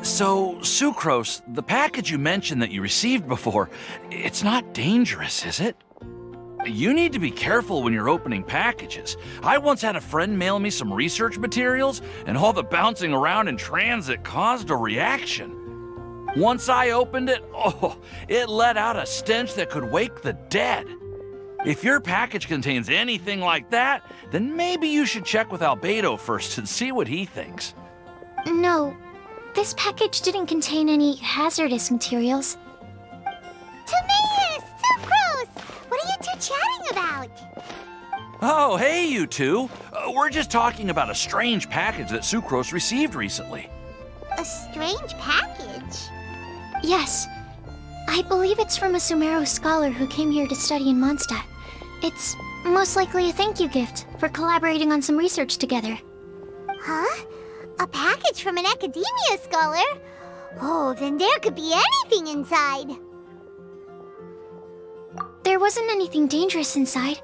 So, Sucrose, the package you mentioned that you received before, it's not dangerous, is it? You need to be careful when you're opening packages. I once had a friend mail me some research materials, and all the bouncing around in transit caused a reaction. Once I opened it, it let out a stench that could wake the dead. If your package contains anything like that, then maybe you should check with Albedo first and see what he thinks. No, this package didn't contain any hazardous materials. Timaeus! Sucrose! What are you two chatting about? Oh, hey, you two. We're just talking about a strange package that Sucrose received recently. A strange package? Yes. I believe it's from a Sumeru scholar who came here to study in Mondstadt. It's most likely a thank you gift for collaborating on some research together. Huh? A package from an academia scholar? Oh, then there could be anything inside. There wasn't anything dangerous inside,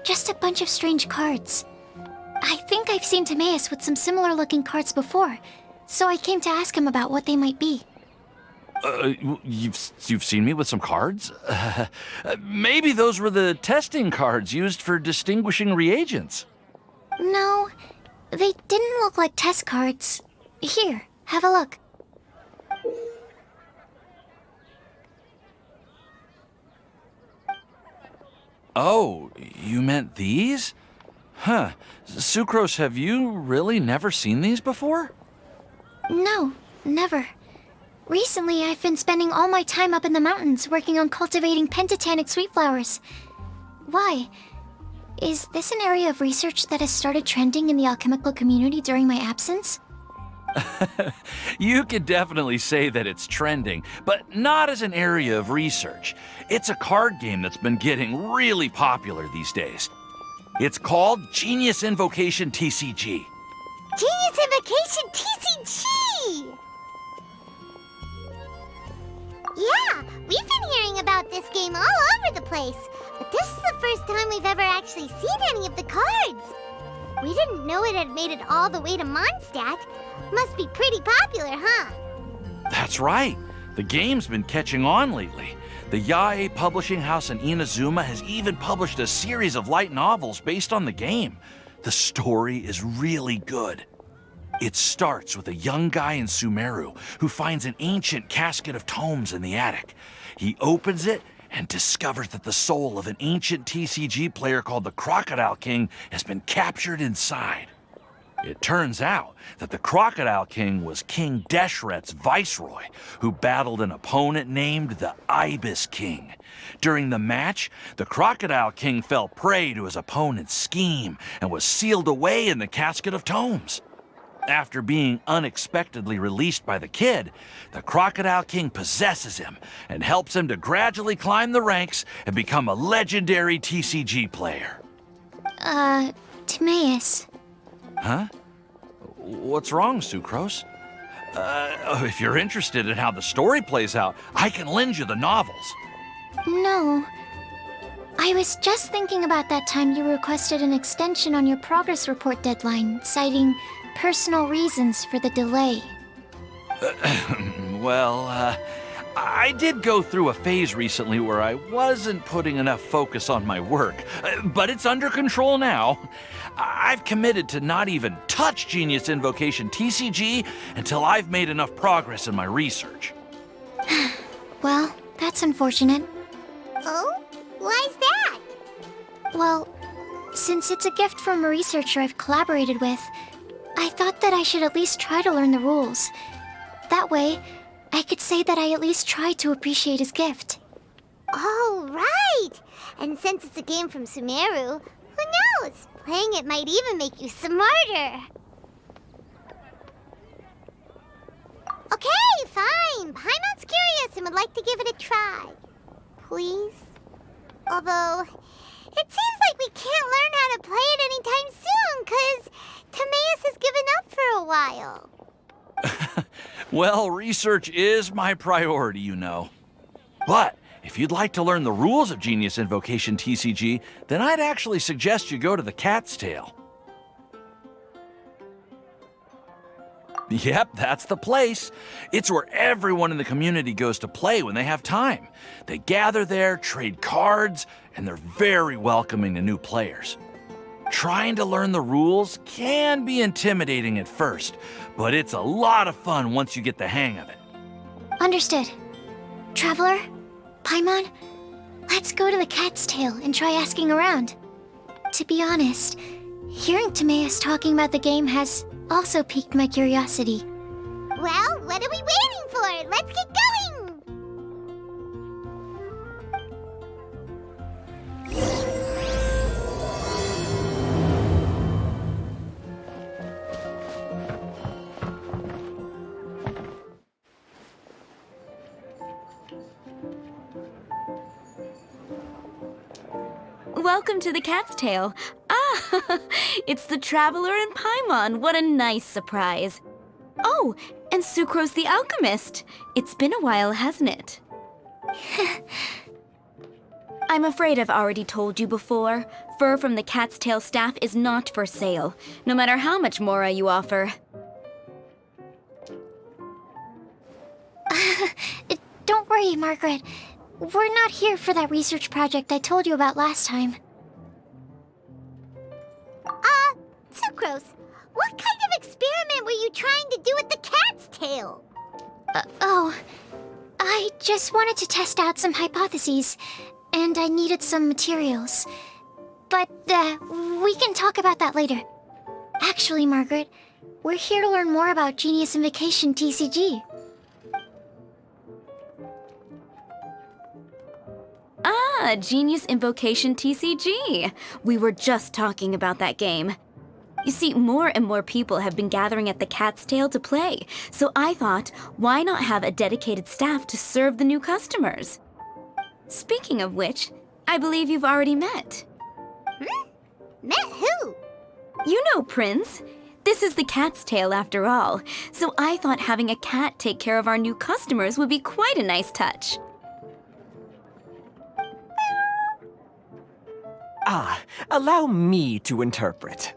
just a bunch of strange cards. I think I've seen Timaeus with some similar looking cards before, so I came to ask him about what they might be. You've seen me with some cards? Maybe those were the testing cards used for distinguishing reagents. No, they didn't look like test cards. Here, have a look. Oh, you meant these? Huh. Sucrose, have you really never seen these before? No, never. Recently, I've been spending all my time up in the mountains working on cultivating pentatonic sweet flowers. Why? Is this an area of research that has started trending in the alchemical community during my absence? You could definitely say that it's trending, but not as an area of research. It's a card game that's been getting really popular these days. It's called Genius Invocation TCG. Genius Invokation TCG! Yeah, we've been hearing about this game all over the place, but this is the first time we've ever actually seen any of the cards. We didn't know it had made it all the way to Mondstadt. Must be pretty popular, huh? That's right. The game's been catching on lately. The Yae publishing house in Inazuma has even published a series of light novels based on the game. The story is really good. It starts with a young guy in Sumeru who finds an ancient casket of tomes in the attic. He opens it and discovers that the soul of an ancient TCG player called the Crocodile King has been captured inside. It turns out that the Crocodile King was King Deshret's viceroy, who battled an opponent named the Ibis King. During the match, the Crocodile King fell prey to his opponent's scheme and was sealed away in the casket of tomes. After being unexpectedly released by the kid, the Crocodile King possesses him and helps him to gradually climb the ranks and become a legendary TCG player. Timaeus. Huh? What's wrong, Sucrose? If you're interested in how the story plays out, I can lend you the novels. No. I was just thinking about that time you requested an extension on your progress report deadline, citing personal reasons for the delay. I did go through a phase recently where I wasn't putting enough focus on my work, but it's under control now. I've committed to not even touch Genius Invocation TCG until I've made enough progress in my research. Well, that's unfortunate. Oh? Why's that? Well, since it's a gift from a researcher I've collaborated with, I thought that I should at least try to learn the rules. That way, I could say that I at least tried to appreciate his gift. Oh, right! And since it's a game from Sumeru, who knows? Playing it might even make you smarter. Okay, fine. Paimon's curious and would like to give it a try. Please? Although, it seems like we can't learn how to play it anytime soon, 'cause Timaeus has given up for a while. Well, research is my priority, you know. But if you'd like to learn the rules of Genius Invocation TCG, then I'd actually suggest you go to the Cat's Tail. Yep, that's the place. It's where everyone in the community goes to play when they have time. They gather there, trade cards, and they're very welcoming to new players. Trying to learn the rules can be intimidating at first, but it's a lot of fun once you get the hang of it. Understood. Traveler, Paimon, let's go to the Cat's Tail and try asking around. To be honest, hearing Timaeus talking about the game has also piqued my curiosity. Well, what are we waiting for? Let's get going! Welcome to the Cat's Tail. Ah, it's the Traveler and Paimon. What a nice surprise. Oh, and Sucrose the Alchemist. It's been a while, hasn't it? I'm afraid I've already told you before. Fur from the Cat's Tail staff is not for sale, no matter how much Mora you offer. Don't worry, Margaret. We're not here for that research project I told you about last time. Sucrose, what kind of experiment were you trying to do with the cat's tail? I just wanted to test out some hypotheses, and I needed some materials. But, we can talk about that later. Actually, Margaret, we're here to learn more about Genius Invocation TCG. Ah, Genius Invocation TCG. We were just talking about that game. You see, more and more people have been gathering at the Cat's Tail to play, so I thought, why not have a dedicated staff to serve the new customers? Speaking of which, I believe you've already met. Met who? You know, Prince. This is the Cat's Tail after all, so I thought having a cat take care of our new customers would be quite a nice touch. Allow me to interpret.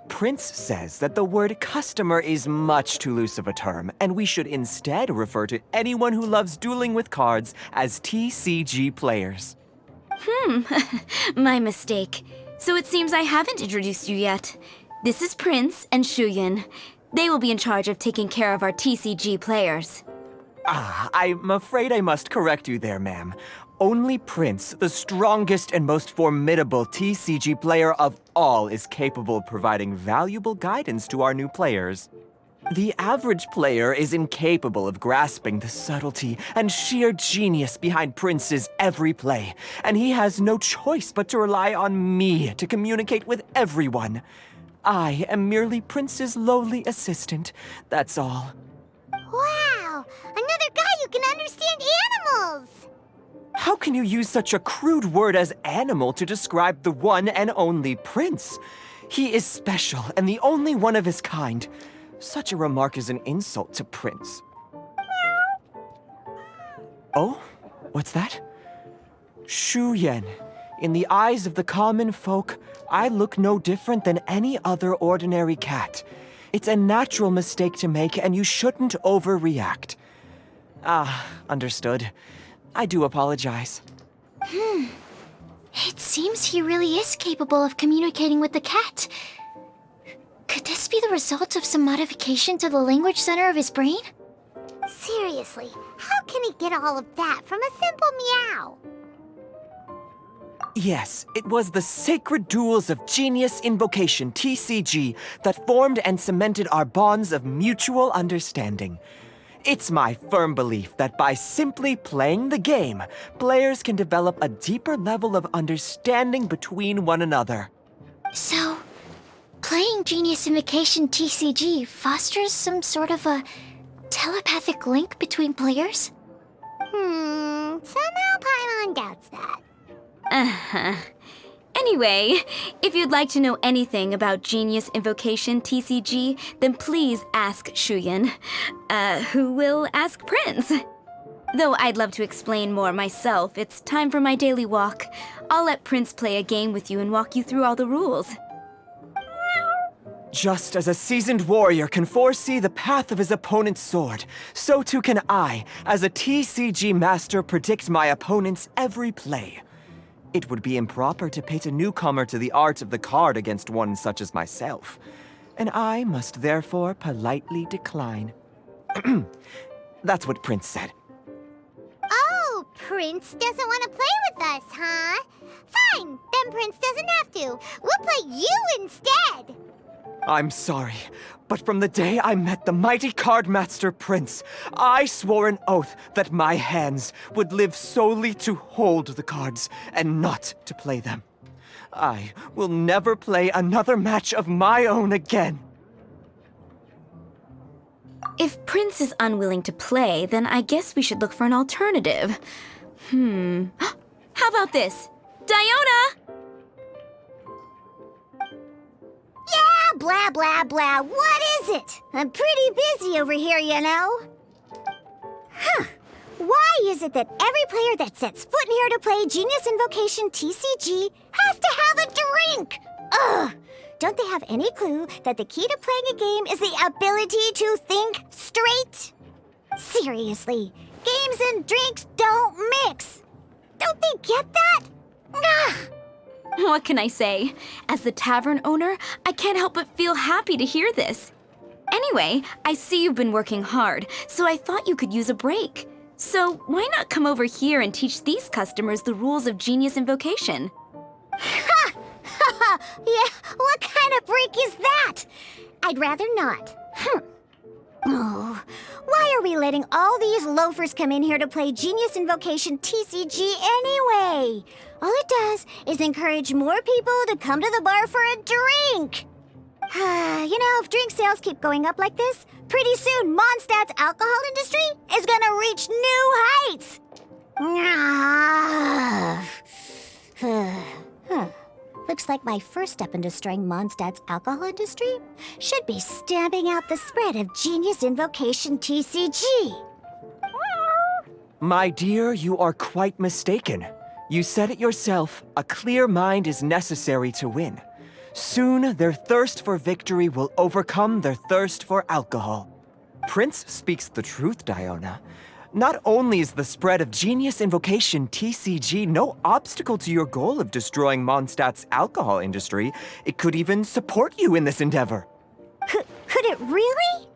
Prince says that the word customer is much too loose of a term, and we should instead refer to anyone who loves dueling with cards as TCG players. My mistake. So it seems I haven't introduced you yet. This is Prince and Shuyan. They will be in charge of taking care of our TCG players. I'm afraid I must correct you there, ma'am. Only Prince, the strongest and most formidable TCG player of all, is capable of providing valuable guidance to our new players. The average player is incapable of grasping the subtlety and sheer genius behind Prince's every play, and he has no choice but to rely on me to communicate with everyone. I am merely Prince's lowly assistant, that's all. Wow! Another guy who can understand animals! How can you use such a crude word as animal to describe the one and only Prince? He is special and the only one of his kind. Such a remark is an insult to Prince. Oh? What's that? Shuyan. In the eyes of the common folk, I look no different than any other ordinary cat. It's a natural mistake to make, and you shouldn't overreact. Understood. I do apologize. It seems he really is capable of communicating with the cat. Could this be the result of some modification to the language center of his brain? Seriously, how can he get all of that from a simple meow? Yes, it was the sacred duels of Genius Invocation TCG that formed and cemented our bonds of mutual understanding. It's my firm belief that by simply playing the game, players can develop a deeper level of understanding between one another. So, playing Genius Invocation TCG fosters some sort of a telepathic link between players? Somehow Paimon doubts that. Anyway, if you'd like to know anything about Genius Invocation TCG, then please ask Shuyan, who will ask Prince. Though I'd love to explain more myself, it's time for my daily walk. I'll let Prince play a game with you and walk you through all the rules. Just as a seasoned warrior can foresee the path of his opponent's sword, so too can I, as a TCG master, predict my opponent's every play. It would be improper to pit a newcomer to the art of the card against one such as myself, and I must therefore politely decline. That's what Prince said. Oh, Prince doesn't want to play with us, huh? Fine, then Prince doesn't have to. We'll play you instead. I'm sorry, but from the day I met the mighty card master Prince, I swore an oath that my hands would live solely to hold the cards and not to play them. I will never play another match of my own again. If Prince is unwilling to play, then I guess we should look for an alternative. How about this? Diona! Yeah, blah, blah, blah. What is it? I'm pretty busy over here, you know. Why is it that every player that sets foot in here to play Genius Invocation TCG has to have a drink? Ugh! Don't they have any clue that the key to playing a game is the ability to think straight? Seriously, games and drinks don't mix. Don't they get that? Ugh! What can I say? As the tavern owner, I can't help but feel happy to hear this. Anyway, I see you've been working hard, so I thought you could use a break. So why not come over here and teach these customers the rules of Genius Invocation? Ha! Ha! Yeah, what kind of break is that? I'd rather not. Oh, why are we letting all these loafers come in here to play Genius Invocation TCG anyway? All it does is encourage more people to come to the bar for a drink. You know, if drink sales keep going up like this, pretty soon Mondstadt's alcohol industry is gonna reach new heights. Looks like my first step in destroying Mondstadt's alcohol industry should be stamping out the spread of Genius Invocation TCG. My dear, you are quite mistaken. You said it yourself, a clear mind is necessary to win. Soon, their thirst for victory will overcome their thirst for alcohol. Prince speaks the truth, Diona. Not only is the spread of Genius Invocation TCG no obstacle to your goal of destroying Mondstadt's alcohol industry, it could even support you in this endeavor. Could it really?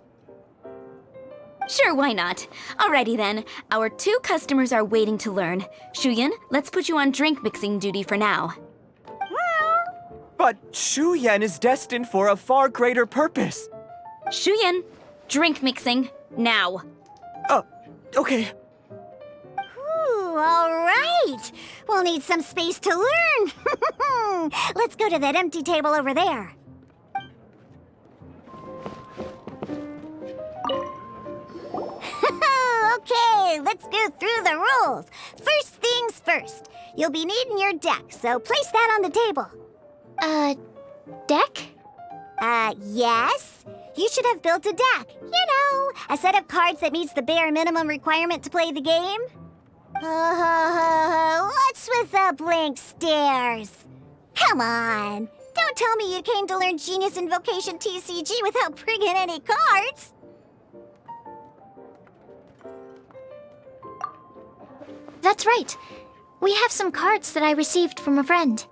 Sure, why not? Alrighty then, our 2 customers are waiting to learn. Shuyan, let's put you on drink mixing duty for now. But Shuyan is destined for a far greater purpose. Shuyan, drink mixing, now. Okay. Ooh, all right. We'll need some space to learn. Let's go to that empty table over there. Okay, let's go through the rules. First things first. You'll be needing your deck, so place that on the table. Deck? Yes. You should have built a deck. You know, a set of cards that meets the bare minimum requirement to play the game. What's with the blank stares? Come on. Don't tell me you came to learn Genius Invocation TCG without bringing any cards. That's right. We have some cards that I received from a friend.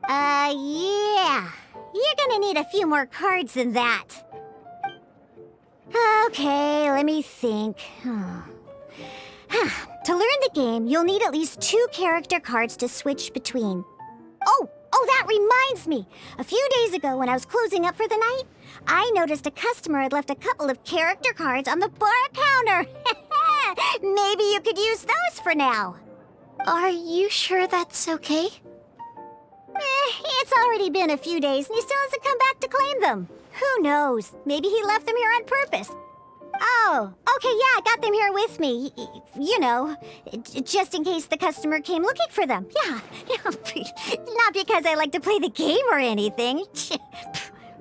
Yeah. You're gonna need a few more cards than that. Okay, let me think. To learn the game, you'll need at least 2 character cards to switch between. Oh, that reminds me. A few days ago when I was closing up for the night, I noticed a customer had left a couple of character cards on the bar counter. Maybe you could use those for now. Are you sure that's okay? It's already been a few days and he still hasn't come back to claim them. Who knows? Maybe he left them here on purpose. Oh, okay, yeah, I got them here with me. You know, just in case the customer came looking for them. Yeah, not because I like to play the game or anything.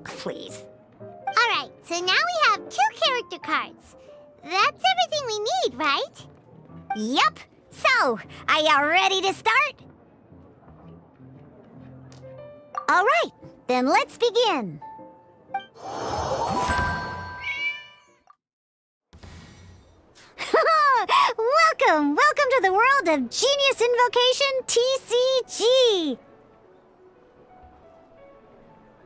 Please. All right, so now we have 2 character cards. That's everything we need, right? Yup. So, are you ready to start? All right, then let's begin. Welcome to the world of Genius Invocation TCG!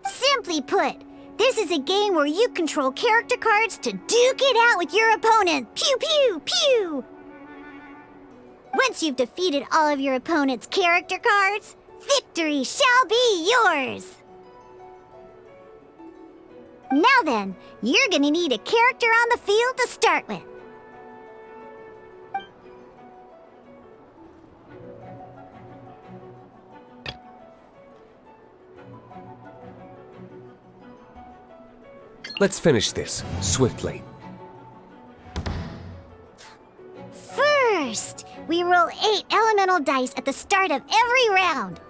Simply put, this is a game where you control character cards to duke it out with your opponent. Pew pew pew! Once you've defeated all of your opponent's character cards, victory shall be yours! Now then, you're gonna need a character on the field to start with. Let's finish this, swiftly. First, we roll 8 elemental dice at the start of every round.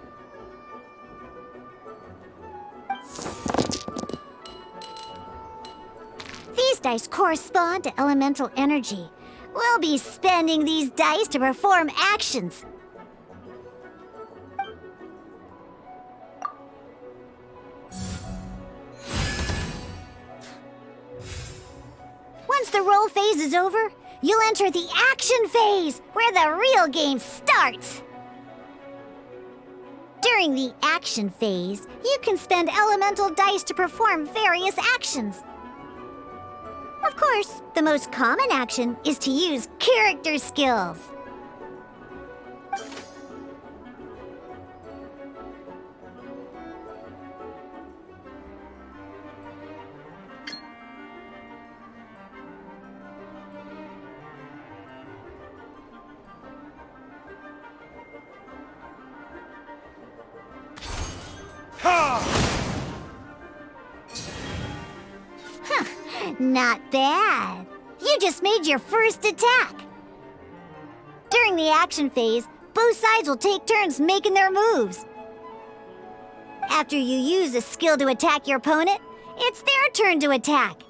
These dice correspond to elemental energy. We'll be spending these dice to perform actions. Once the roll phase is over, you'll enter the action phase, where the real game starts. During the action phase, you can spend elemental dice to perform various actions. Of course, the most common action is to use character skills. Not bad. You just made your first attack. During the action phase, both sides will take turns making their moves. After you use a skill to attack your opponent, it's their turn to attack.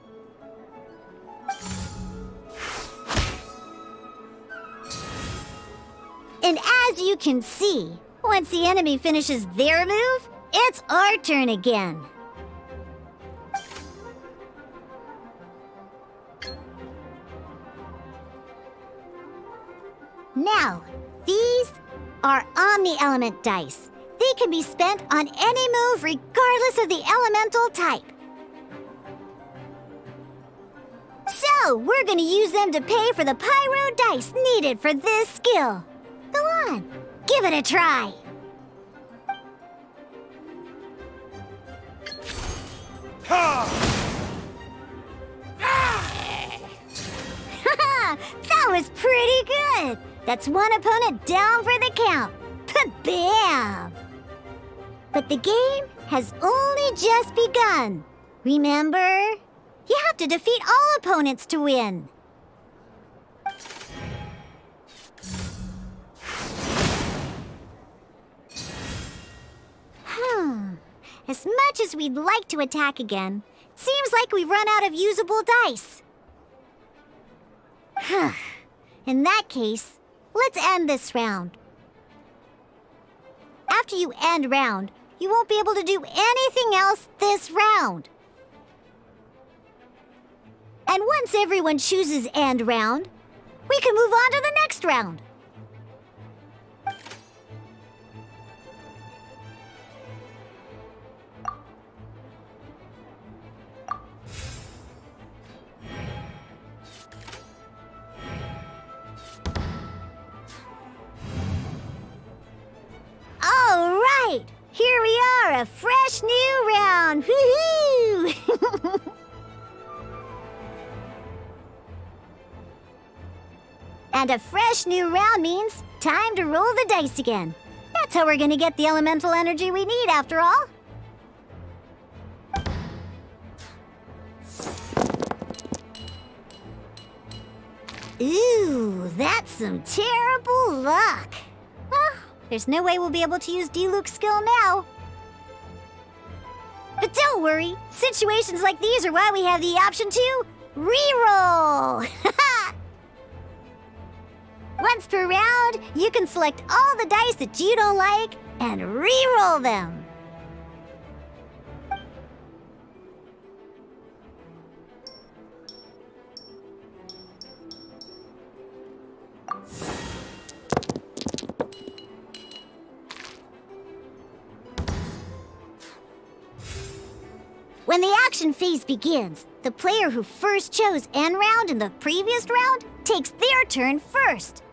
And as you can see, once the enemy finishes their move, it's our turn again. Now, these are Omni-Element dice. They can be spent on any move regardless of the elemental type. So, we're gonna use them to pay for the pyro dice needed for this skill. Go on, give it a try. That was pretty good. That's one opponent down for the count. Bam! But the game has only just begun. Remember? You have to defeat all opponents to win. As much as we'd like to attack again, it seems like we've run out of usable dice. In that case, let's end this round. After you end round, you won't be able to do anything else this round. And once everyone chooses end round, we can move on to the next round. All right, here we are, a fresh new round. Woohoo! And a fresh new round means time to roll the dice again. That's how we're gonna get the elemental energy we need, after all. Ooh, that's some terrible luck. Well, there's no way we'll be able to use Diluc's skill now. But don't worry, situations like these are why we have the option to reroll. Once per round, you can select all the dice that you don't like and re-roll them. When the action phase begins, the player who first chose end round in the previous round takes their turn first.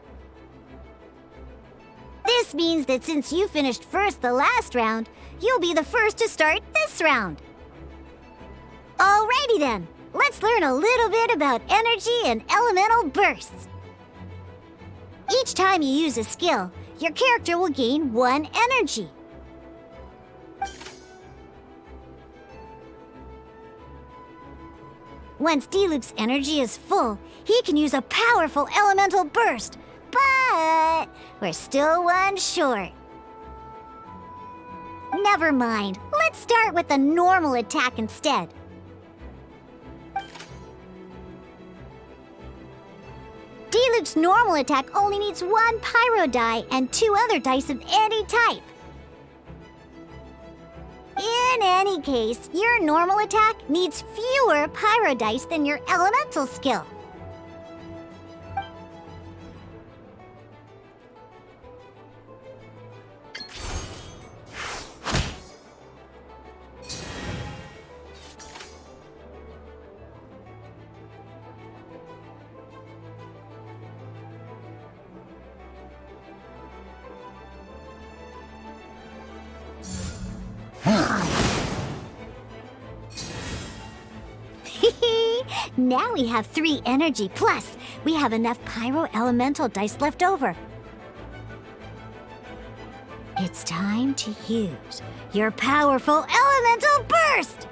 This means that since you finished first the last round, you'll be the first to start this round. Alrighty then, let's learn a little bit about energy and elemental bursts. Each time you use a skill, your character will gain 1 energy. Once Diluc's energy is full, he can use a powerful elemental burst, but we're still 1 short. Never mind, let's start with a normal attack instead. Diluc's normal attack only needs 1 pyro die and 2 other dice of any type. In any case, your normal attack needs fewer pyro dice than your elemental skill. Now we have 3 energy, plus we have enough pyro elemental dice left over. It's time to use your powerful elemental burst!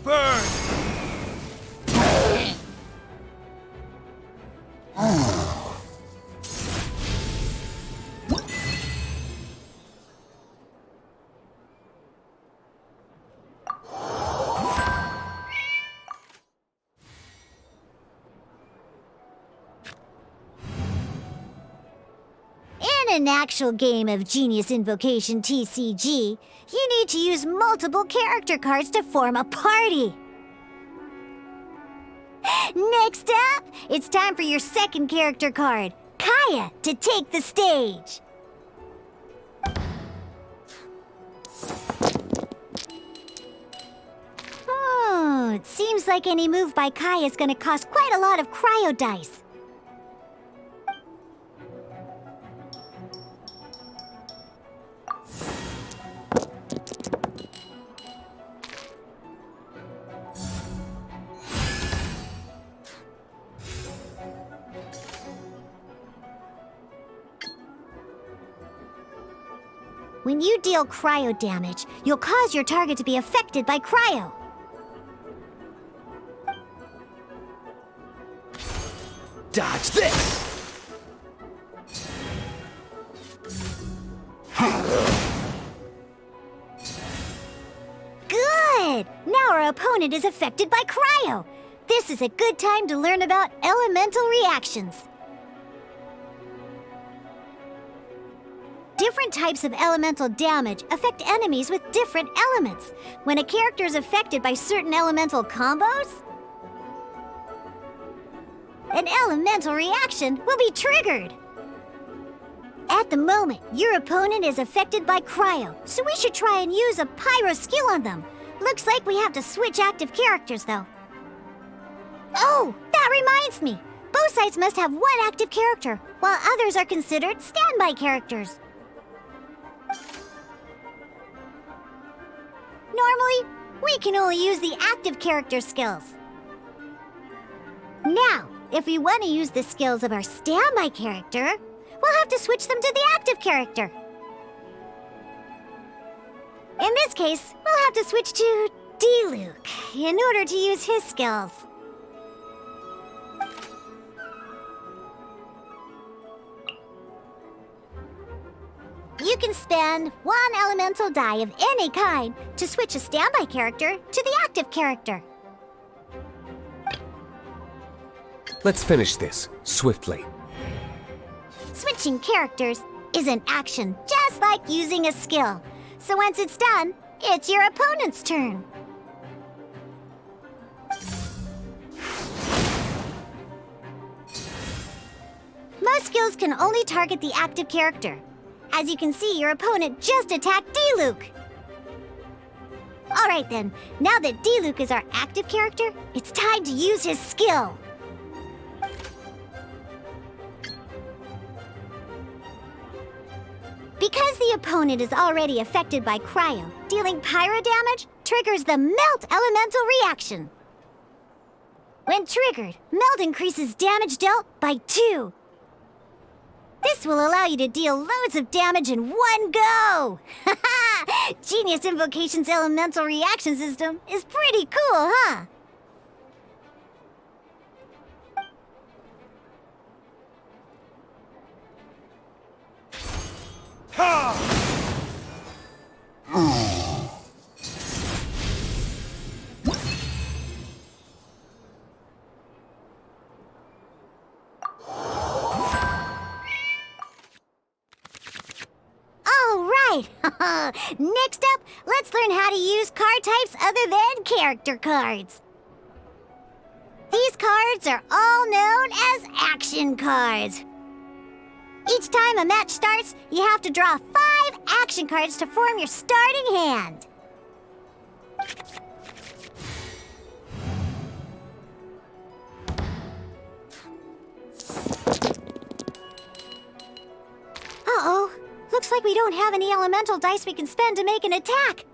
Burn! In an actual game of Genius Invocation TCG, you need to use multiple character cards to form a party. Next up, it's time for your second character card, Kaya, to take the stage. Oh, it seems like any move by Kaya is going to cost quite a lot of cryo dice. When you deal cryo damage, you'll cause your target to be affected by cryo. Dodge this! Good! Now our opponent is affected by cryo. This is a good time to learn about elemental reactions. Different types of elemental damage affect enemies with different elements. When a character is affected by certain elemental combos, an elemental reaction will be triggered. At the moment, your opponent is affected by cryo, so we should try and use a pyro skill on them. Looks like we have to switch active characters, though. Oh, that reminds me. Both sides must have 1 active character, while others are considered standby characters. Normally, we can only use the active character skills. Now, if we want to use the skills of our standby character, we'll have to switch them to the active character. In this case, we'll have to switch to Diluc in order to use his skills. You can spend 1 elemental die of any kind to switch a standby character to the active character. Let's finish this swiftly. Switching characters is an action just like using a skill. So once it's done, it's your opponent's turn. Most skills can only target the active character. As you can see, your opponent just attacked D-Luke. Alright then, now that D-Luke is our active character, it's time to use his skill. Because the opponent is already affected by cryo, dealing pyro damage triggers the Melt Elemental reaction. When triggered, Melt increases damage dealt by 2. This will allow you to deal loads of damage in one go! Genius Invocation's elemental reaction system is pretty cool, huh? Next up, let's learn how to use card types other than character cards. These cards are all known as action cards. Each time a match starts, you have to draw 5 action cards to form your starting hand. Uh-oh. Looks like we don't have any elemental dice we can spend to make an attack.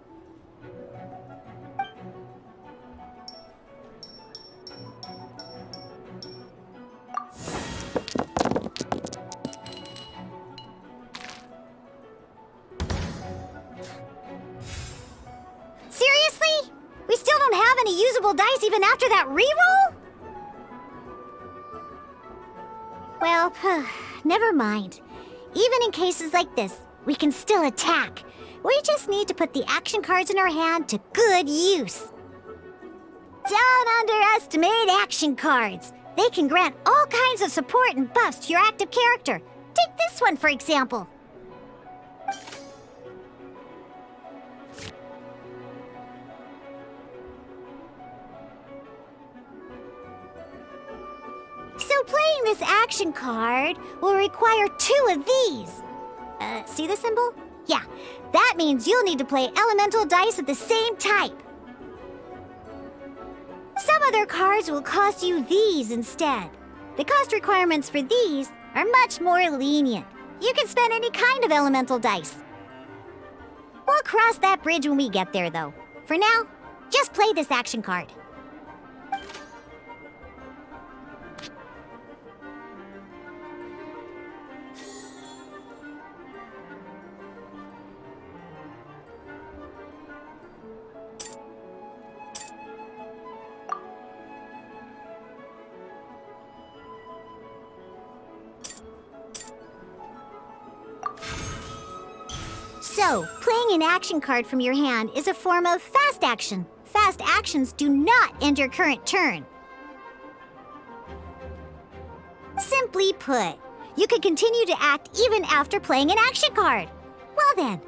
Seriously? We still don't have any usable dice even after that reroll? Well, never mind. Even in cases like this, we can still attack. We just need to put the action cards in our hand to good use. Don't underestimate action cards. They can grant all kinds of support and buffs to your active character. Take this one, for example. So playing this action card will require 2 of these. See the symbol? Yeah, that means you'll need to play elemental dice of the same type. Some other cards will cost you these instead. The cost requirements for these are much more lenient. You can spend any kind of elemental dice. We'll cross that bridge when we get there, though. For now, just play this action card. So, playing an action card from your hand is a form of fast action. Fast actions do not end your current turn. Simply put, you can continue to act even after playing an action card. Well then,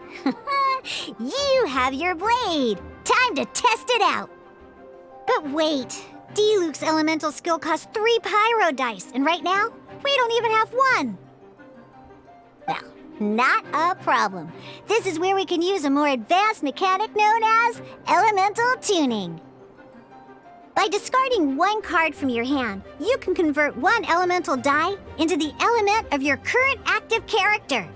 you have your blade. Time to test it out. But wait, D-Luke's elemental skill costs 3 pyro dice, and right now, we don't even have 1. Well, not a problem. This is where we can use a more advanced mechanic known as elemental tuning. By discarding 1 card from your hand, you can convert 1 elemental die into the element of your current active character.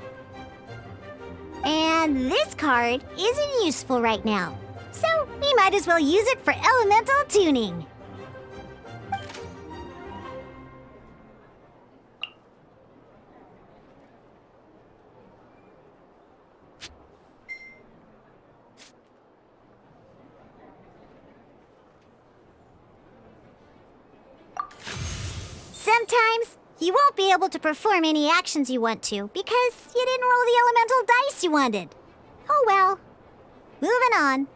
And this card isn't useful right now, so we might as well use it for elemental tuning. Sometimes, you won't be able to perform any actions you want to because you didn't roll the elemental dice you wanted. Oh well. Moving on.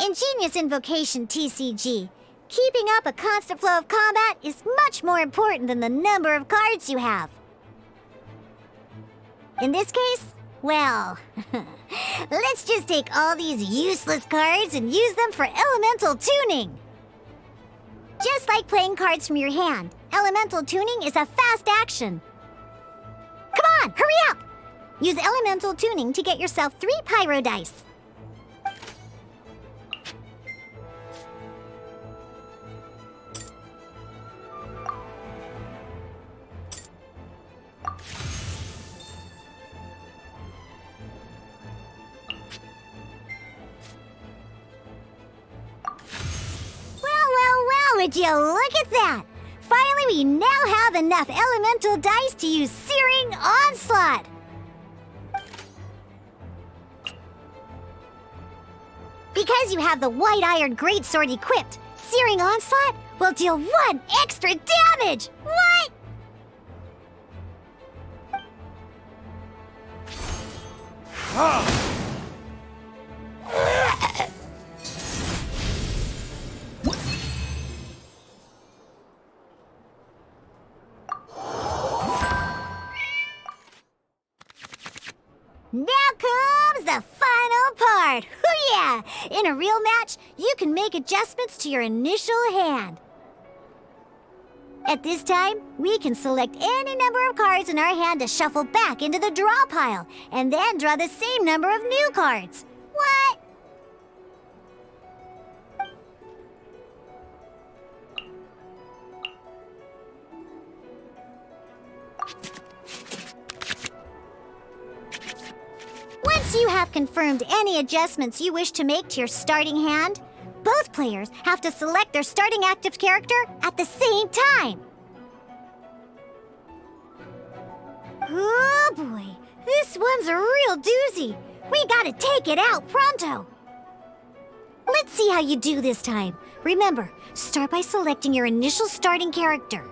In Genius Invocation TCG, keeping up a constant flow of combat is much more important than the number of cards you have. In this case, well, let's just take all these useless cards and use them for elemental tuning. Just like playing cards from your hand, elemental tuning is a fast action. Come on, hurry up! Use elemental tuning to get yourself 3 pyro dice. Well, would you look at that? Finally, we now have enough elemental dice to use Searing Onslaught. Because you have the White Iron Greatsword equipped, Searing Onslaught will deal 1 extra damage! What? Now comes the final part! Hoo-yeah! In a real match, you can make adjustments to your initial hand. At this time, we can select any number of cards in our hand to shuffle back into the draw pile, and then draw the same number of new cards. What? Once you have confirmed any adjustments you wish to make to your starting hand, both players have to select their starting active character at the same time. Oh boy, this one's a real doozy. We gotta take it out pronto. Let's see how you do this time. Remember, start by selecting your initial starting character.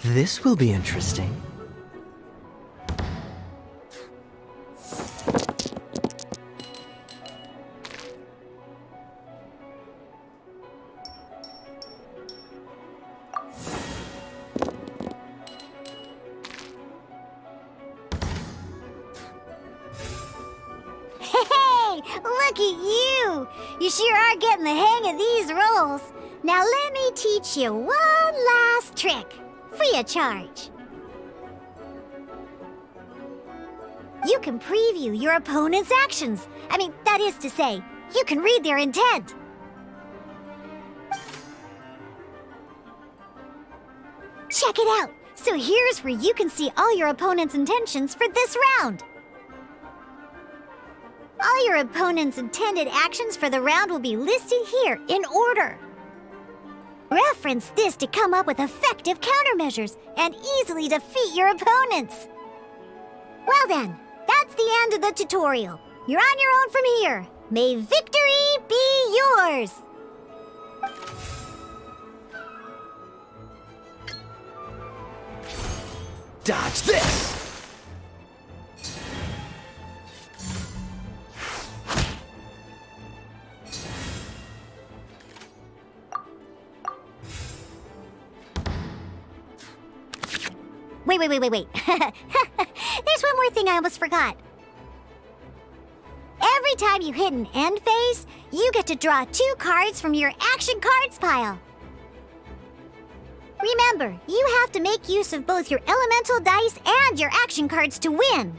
This will be interesting. Hey, look at you! You sure are getting the hang of these rolls. Now let me teach you one last trick. Free of charge. You can preview your opponent's actions. That is to say, you can read their intent. Check it out. So here's where you can see all your opponent's intentions for this round. All your opponent's intended actions for the round will be listed here in order. Reference this to come up with effective countermeasures and easily defeat your opponents. Well then, that's the end of the tutorial. You're on your own from here. May victory be yours! Dodge this! Wait. There's one more thing I almost forgot. Every time you hit an end phase, you get to draw 2 cards from your action cards pile. Remember, you have to make use of both your elemental dice and your action cards to win.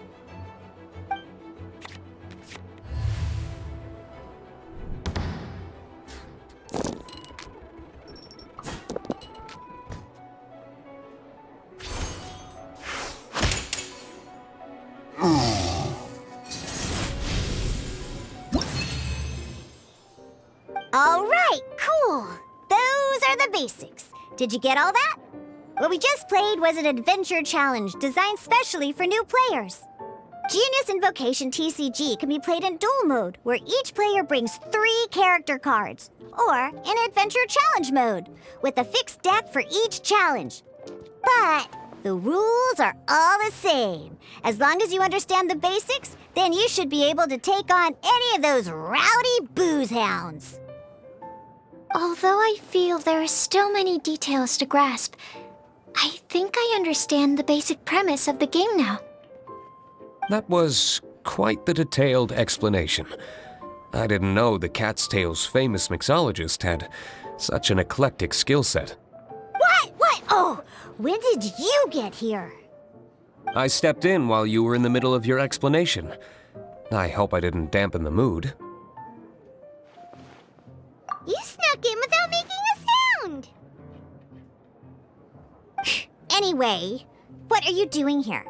All right, cool. Those are the basics. Did you get all that? What we just played was an adventure challenge designed specially for new players. Genius Invocation TCG can be played in duel mode, where each player brings 3 character cards, or in adventure challenge mode, with a fixed deck for each challenge. But the rules are all the same. As long as you understand the basics, then you should be able to take on any of those rowdy booze hounds. Although I feel there are still many details to grasp, I think I understand the basic premise of the game now. That was quite the detailed explanation. I didn't know the Cat's Tail's famous mixologist had such an eclectic skill set. What? Oh, when did you get here? I stepped in while you were in the middle of your explanation. I hope I didn't dampen the mood. You snuck in without making a sound. Anyway, what are you doing here?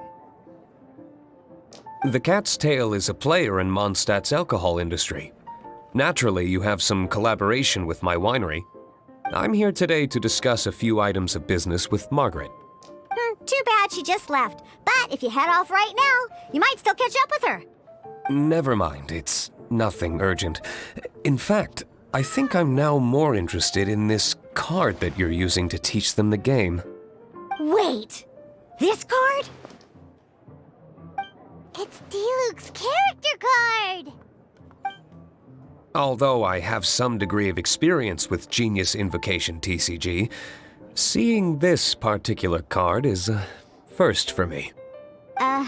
The Cat's Tail is a player in Mondstadt's alcohol industry. Naturally, you have some collaboration with my winery. I'm here today to discuss a few items of business with Margaret. Too bad she just left. But if you head off right now, you might still catch up with her. Never mind, it's nothing urgent. In fact, I think I'm now more interested in this card that you're using to teach them the game. Wait, this card? It's Diluc's character card! Although I have some degree of experience with Genius Invocation TCG, seeing this particular card is a first for me. A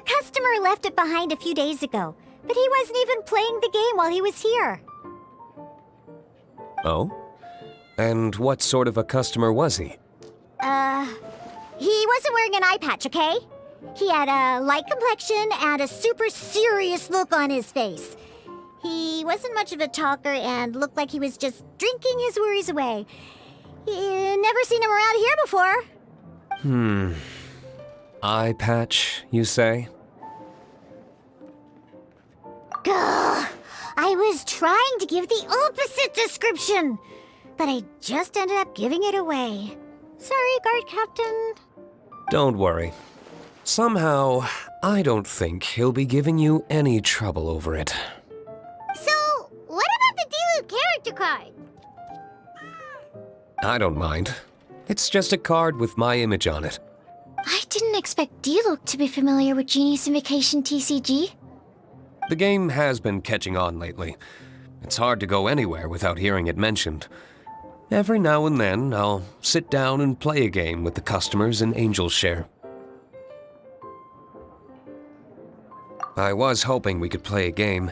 customer left it behind a few days ago, but he wasn't even playing the game while he was here. Oh? And what sort of a customer was he? He wasn't wearing an eye patch, okay? He had a light complexion and a super serious look on his face. He wasn't much of a talker and looked like he was just drinking his worries away. Never seen him around here before. Eye patch, you say? Gah! I was trying to give the opposite description, but I just ended up giving it away. Sorry, guard captain. Don't worry. Somehow, I don't think he'll be giving you any trouble over it. So, what about the Diluc character card? I don't mind. It's just a card with my image on it. I didn't expect Diluc to be familiar with Genius Invocation TCG. The game has been catching on lately. It's hard to go anywhere without hearing it mentioned. Every now and then, I'll sit down and play a game with the customers in Angel's Share. I was hoping we could play a game,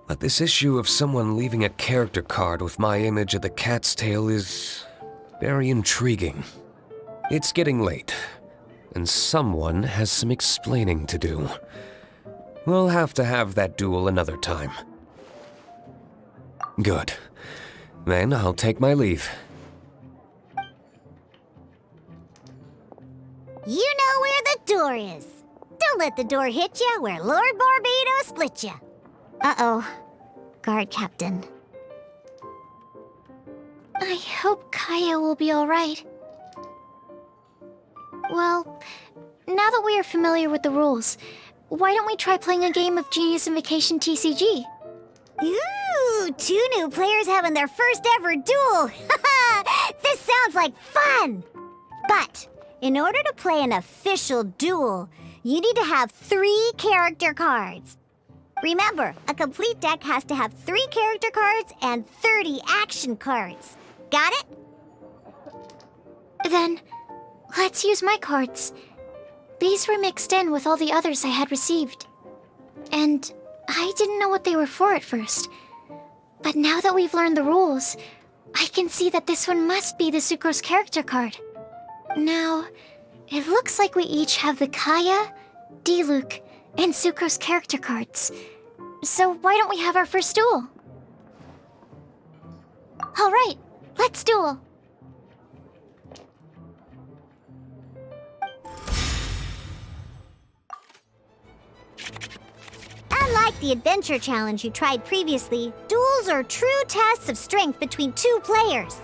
but this issue of someone leaving a character card with my image at the Cat's Tail is very intriguing. It's getting late, and someone has some explaining to do. We'll have to have that duel another time. Good. Then I'll take my leave. You know where the door is. Don't let the door hit you where Lord Barbados split you. Uh-oh. Guard captain. I hope Kaya will be alright. Well, now that we are familiar with the rules, why don't we try playing a game of Genius Invocation TCG? Ooh, 2 new players having their first ever duel. This sounds like fun! But in order to play an official duel, you need to have 3 character cards. Remember, a complete deck has to have 3 character cards and 30 action cards. Got it? Then, let's use my cards. These were mixed in with all the others I had received. And I didn't know what they were for at first. But now that we've learned the rules, I can see that this one must be the Sucrose character card. Now, it looks like we each have the Kaya, Diluc, and Sucrose character cards. So why don't we have our first duel? Alright, let's duel. Unlike the adventure challenge you tried previously, duels are true tests of strength between 2 players.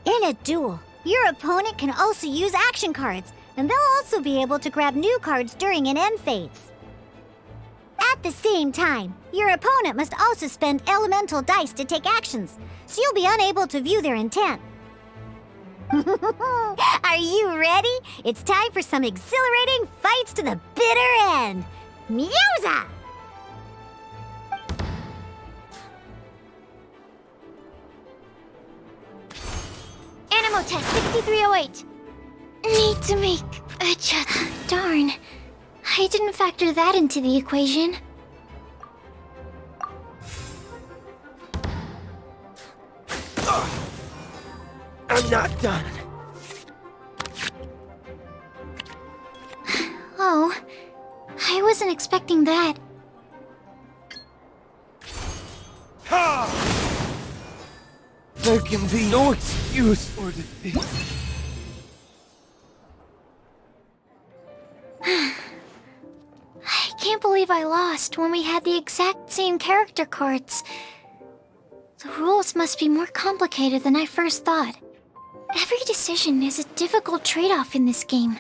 In a duel, your opponent can also use action cards, and they'll also be able to grab new cards during an end phase. At the same time, your opponent must also spend elemental dice to take actions, so you'll be unable to view their intent. Are you ready? It's time for some exhilarating fights to the bitter end. Musa! Animo test 6308. Need to make Darn. I didn't factor that into the equation. I'm not done. Oh, I wasn't expecting that. There can be no excuse for defeat. I can't believe I lost when we had the exact same character cards. The rules must be more complicated than I first thought. Every decision is a difficult trade-off in this game.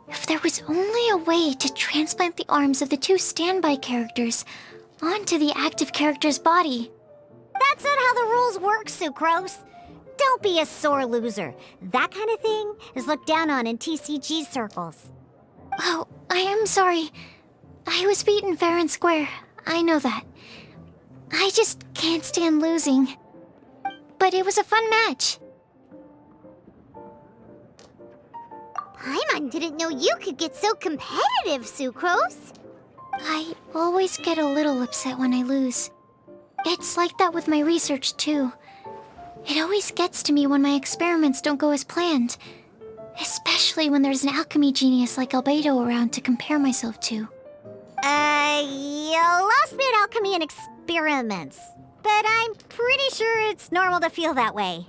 If there was only a way to transplant the arms of the two standby characters onto the active character's body. That's not how the rules work, Sucrose. Don't be a sore loser. That kind of thing is looked down on in TCG circles. Oh, I am sorry. I was beaten fair and square. I know that. I just can't stand losing. But it was a fun match. Paimon didn't know you could get so competitive, Sucrose. I always get a little upset when I lose. It's like that with my research, too. It always gets to me when my experiments don't go as planned. Especially when there's an alchemy genius like Albedo around to compare myself to. You lost me at alchemy and experiments. But I'm pretty sure it's normal to feel that way.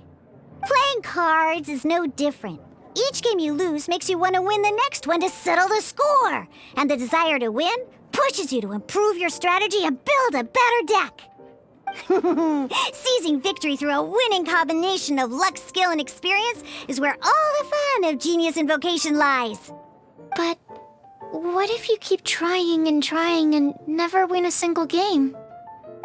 Playing cards is no different. Each game you lose makes you want to win the next one to settle the score. And the desire to win pushes you to improve your strategy and build a better deck. Seizing victory through a winning combination of luck, skill, and experience is where all the fun of Genius Invocation lies. But what if you keep trying and never win a single game?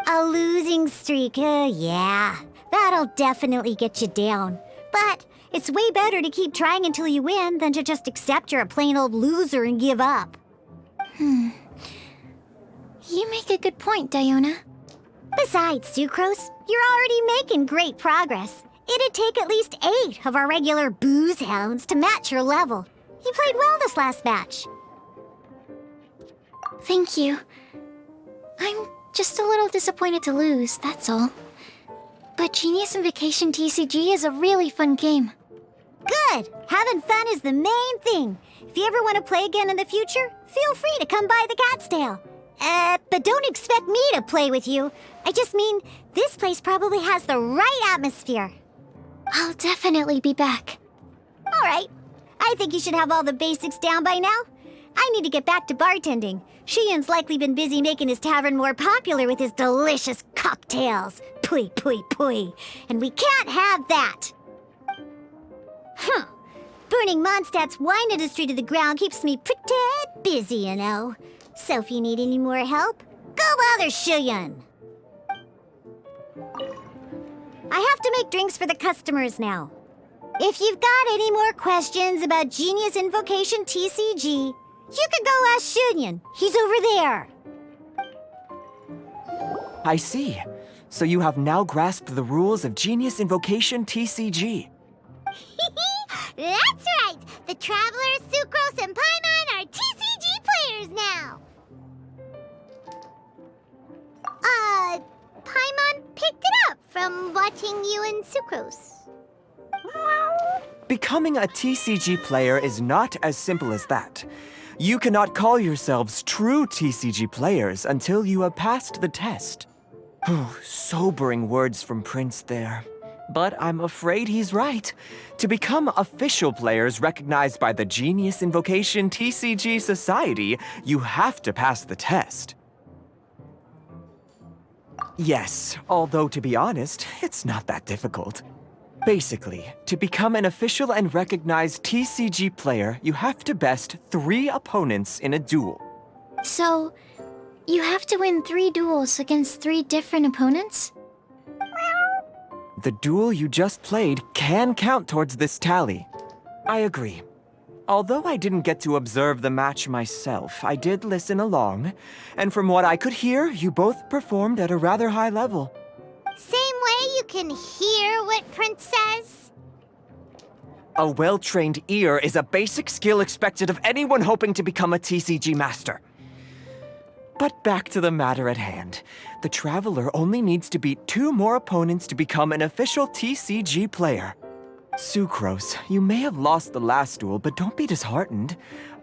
A losing streak, yeah. That'll definitely get you down. But it's way better to keep trying until you win than to just accept you're a plain old loser and give up. You make a good point, Diona. Besides, Sucrose, you're already making great progress. It'd take at least 8 of our regular booze hounds to match your level. You played well this last match. Thank you. I'm just a little disappointed to lose, that's all. But Genius Invokation TCG is a really fun game. Good! Having fun is the main thing. If you ever want to play again in the future, feel free to come by the Cat's Tail. But don't expect me to play with you. I just mean, this place probably has the right atmosphere. I'll definitely be back. All right. I think you should have all the basics down by now. I need to get back to bartending. Shiyan's likely been busy making his tavern more popular with his delicious cocktails. Pui, pui, pui. And we can't have that. Burning Mondstadt's wine industry to the ground keeps me pretty busy, you know. So if you need any more help, go bother Shiyan. I have to make drinks for the customers now. If you've got any more questions about Genius Invocation TCG, you can go ask Shiyan. He's over there. I see. So you have now grasped the rules of Genius Invocation TCG. That's right! The Traveler, Sucrose, and Paimon are TCG players now! Paimon picked it up from watching you and Sucrose. Becoming a TCG player is not as simple as that. You cannot call yourselves true TCG players until you have passed the test. Sobering words from Prince there. But I'm afraid he's right. To become official players recognized by the Genius Invocation TCG Society, you have to pass the test. Yes, although to be honest, it's not that difficult. Basically, to become an official and recognized TCG player, you have to best 3 opponents in a duel. So, you have to win 3 duels against 3 different opponents? The duel you just played can count towards this tally. I agree. Although I didn't get to observe the match myself, I did listen along, and from what I could hear, you both performed at a rather high level. Same way you can hear what Prince says? A well-trained ear is a basic skill expected of anyone hoping to become a TCG master. But back to the matter at hand. The Traveler only needs to beat 2 more opponents to become an official TCG player. Sucrose, you may have lost the last duel, but don't be disheartened.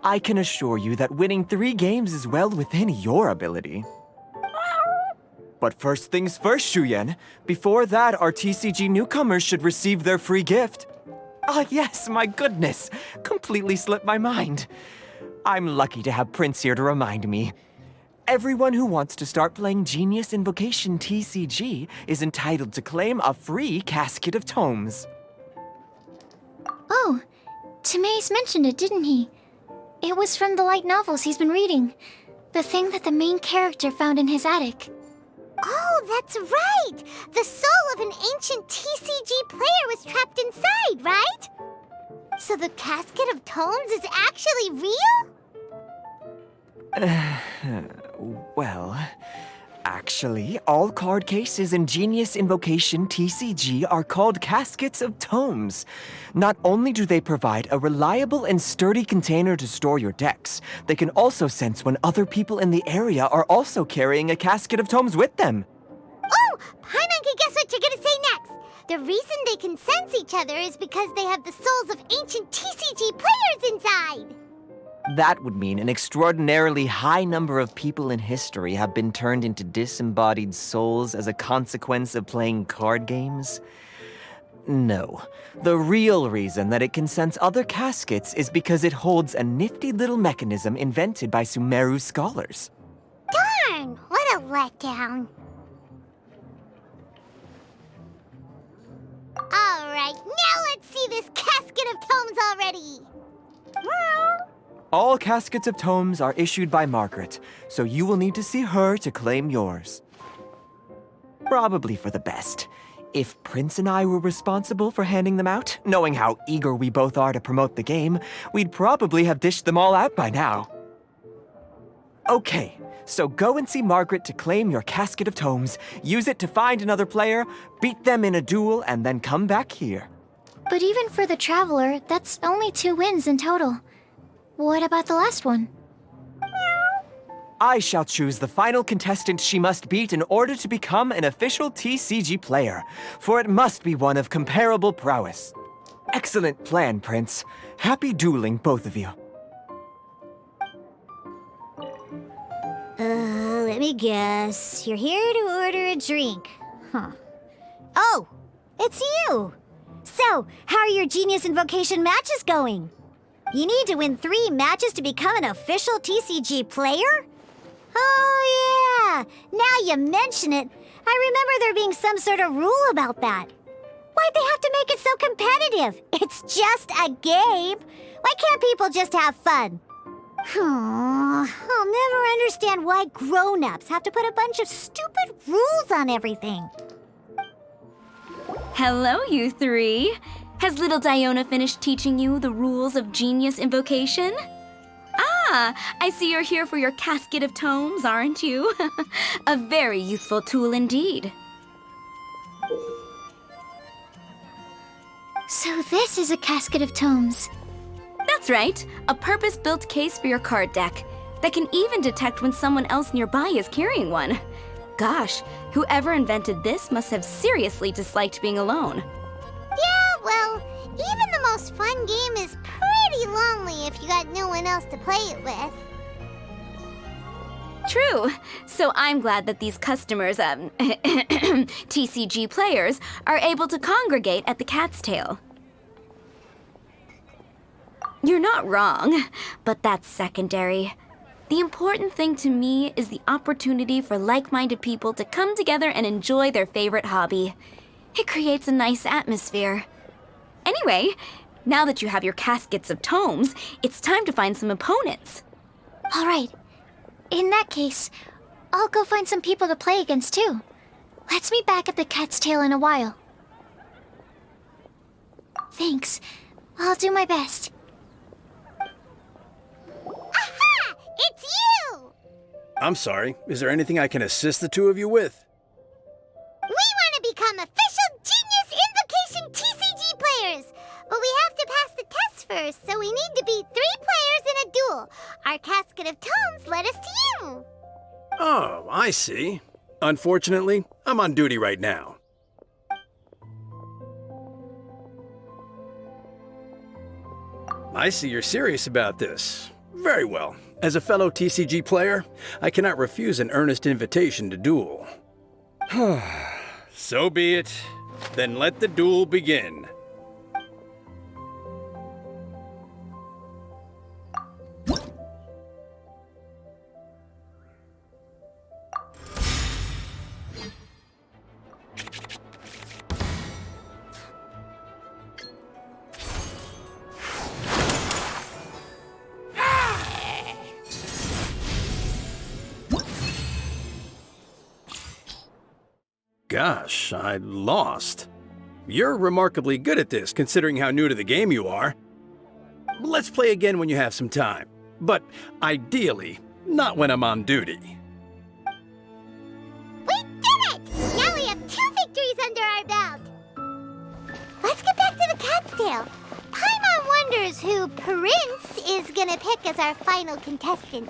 I can assure you that winning 3 games is well within your ability. But first things first, Shuyen. Before that, our TCG newcomers should receive their free gift. Ah, yes, my goodness. Completely slipped my mind. I'm lucky to have Prince here to remind me. Everyone who wants to start playing Genius Invocation TCG is entitled to claim a free casket of tomes. Oh, Timaeus mentioned it, didn't he? It was from the light novels he's been reading. The thing that the main character found in his attic. Oh, that's right! The soul of an ancient TCG player was trapped inside, right? So the casket of tomes is actually real? Well, actually, all card cases in Genius Invocation TCG are called caskets of tomes. Not only do they provide a reliable and sturdy container to store your decks, they can also sense when other people in the area are also carrying a casket of tomes with them. Oh, Paimon can guess what you're gonna say next. The reason they can sense each other is because they have the souls of ancient TCG players inside. That would mean an extraordinarily high number of people in history have been turned into disembodied souls as a consequence of playing card games. No. The real reason that it can sense other caskets is because it holds a nifty little mechanism invented by Sumeru scholars. Darn, what a letdown. Alright, now let's see this casket of tomes already. All caskets of tomes are issued by Margaret, so you will need to see her to claim yours. Probably for the best. If Prince and I were responsible for handing them out, knowing how eager we both are to promote the game, we'd probably have dished them all out by now. Okay, so go and see Margaret to claim your casket of tomes, use it to find another player, beat them in a duel, and then come back here. But even for the Traveler, that's only 2 wins in total. What about the last one? I shall choose the final contestant she must beat in order to become an official TCG player, for it must be one of comparable prowess. Excellent plan, Prince. Happy dueling, both of you. Let me guess. You're here to order a drink. Huh. Oh, it's you! So, how are your Genius Invocation matches going? You need to win 3 matches to become an official TCG player? Oh, yeah! Now you mention it, I remember there being some sort of rule about that. Why'd they have to make it so competitive? It's just a game. Why can't people just have fun? I'll never understand why grown-ups have to put a bunch of stupid rules on everything. Hello, you 3. Has little Diona finished teaching you the rules of Genius Invocation? Ah, I see you're here for your casket of tomes, aren't you? A very useful tool indeed. So this is a casket of tomes. That's right, a purpose-built case for your card deck that can even detect when someone else nearby is carrying one. Gosh, whoever invented this must have seriously disliked being alone. Yeah, well, even the most fun game is pretty lonely if you got no one else to play it with. True. So I'm glad that these customers, TCG players, are able to congregate at the Cat's Tail. You're not wrong, but that's secondary. The important thing to me is the opportunity for like-minded people to come together and enjoy their favorite hobby. It creates a nice atmosphere. Anyway, now that you have your caskets of tomes, it's time to find some opponents. All right. In that case, I'll go find some people to play against too. Let's meet back at the Cat's Tail in a while. Thanks. I'll do my best. Aha! It's you! I'm sorry. Is there anything I can assist the 2 of you with? We want to become official Genius Invocation TCG players! But we have to pass the test first, so we need to beat 3 players in a duel. Our casket of tomes led us to you. Oh, I see. Unfortunately, I'm on duty right now. I see you're serious about this. Very well. As a fellow TCG player, I cannot refuse an earnest invitation to duel. So be it. Then let the duel begin. Gosh, I lost. You're remarkably good at this, considering how new to the game you are. Let's play again when you have some time. But ideally, not when I'm on duty. We did it! Now we have 2 victories under our belt. Let's get back to the cat's tail. Paimon wonders who Prince is gonna pick as our final contestant.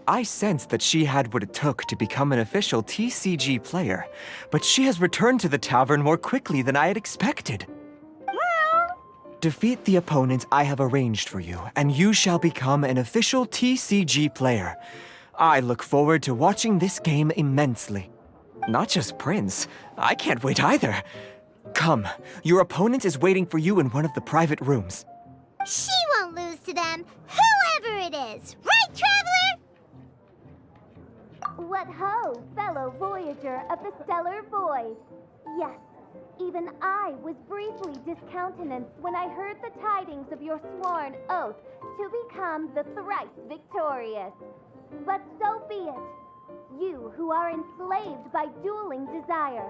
I sensed that she had what it took to become an official TCG player, but she has returned to the tavern more quickly than I had expected. Defeat the opponent I have arranged for you, and you shall become an official TCG player. I look forward to watching this game immensely. Not just Prince, I can't wait either. Come, your opponent is waiting for you in one of the private rooms. She won't lose to them, whoever it is. Right, Traveler? What ho, fellow voyager of the stellar void! Yes, even I was briefly discountenanced when I heard the tidings of your sworn oath to become the thrice victorious. But so be it. You who are enslaved by dueling desire,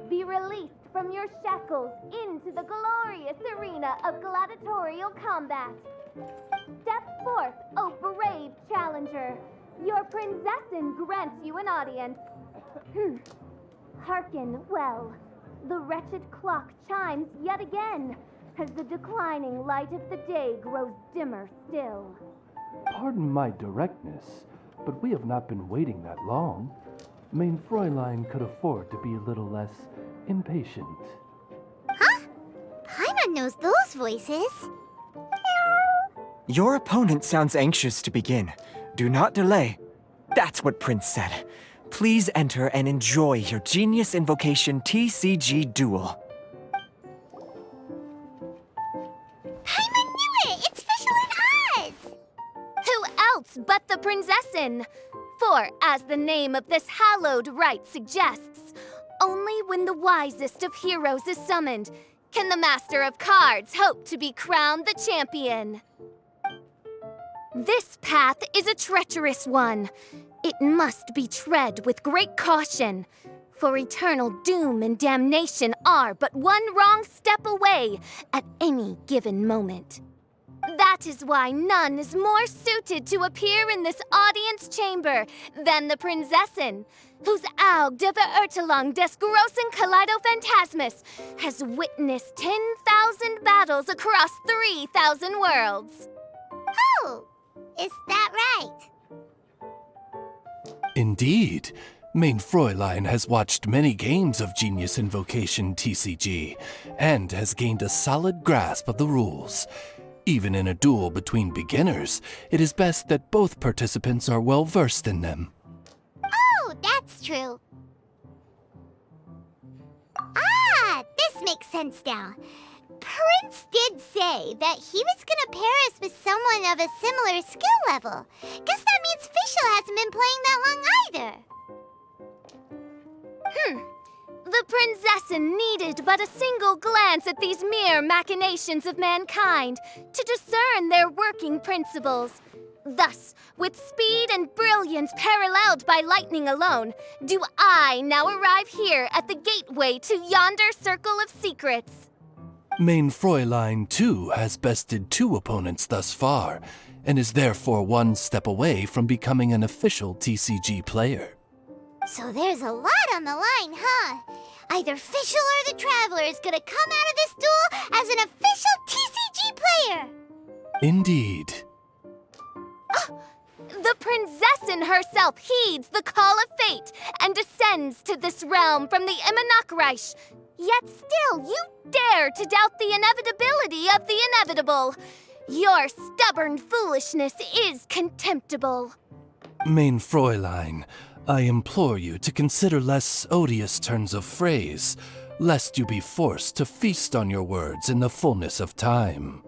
be released from your shackles into the glorious arena of gladiatorial combat. Step forth, O brave challenger. Your princessin grants you an audience. Hearken well. The wretched clock chimes yet again, as the declining light of the day grows dimmer still. Pardon my directness, but we have not been waiting that long. Mein Fräulein could afford to be a little less impatient. Huh? Paimon knows those voices. Your opponent sounds anxious to begin. Do not delay. That's what Prince said. Please enter and enjoy your Genius Invocation TCG duel. Paimon knew it! It's Fischl and Oz! Who else but the princessin? For, as the name of this hallowed rite suggests, only when the wisest of heroes is summoned can the master of cards hope to be crowned the champion. This path is a treacherous one. It must be tread with great caution, for eternal doom and damnation are but one wrong step away at any given moment. That is why none is more suited to appear in this audience chamber than the princessin, whose Aug de Verurtelung des großen Kaleido-Phantasmus has witnessed 10,000 battles across 3,000 worlds. Oh! Is that right? Indeed. Mein Fräulein has watched many games of Genius Invocation TCG, and has gained a solid grasp of the rules. Even in a duel between beginners, it is best that both participants are well versed in them. Oh, that's true. Ah, this makes sense now. Prince did say that he was gonna pair us with someone of a similar skill level. Guess that means Fischl hasn't been playing that long either. The princessin needed but a single glance at these mere machinations of mankind to discern their working principles. Thus, with speed and brilliance paralleled by lightning alone, do I now arrive here at the gateway to yonder circle of secrets. Mein Fräulein, too, has bested 2 opponents thus far, and is therefore one step away from becoming an official TCG player. So there's a lot on the line, huh? Either Fischl or the Traveler is gonna come out of this duel as an official TCG player! Indeed. The prinzessin herself heeds the call of fate and descends to this realm from the Immonachreich. Yet still, you dare to doubt the inevitability of the inevitable. Your stubborn foolishness is contemptible. Mein Fräulein, I implore you to consider less odious turns of phrase, lest you be forced to feast on your words in the fullness of time.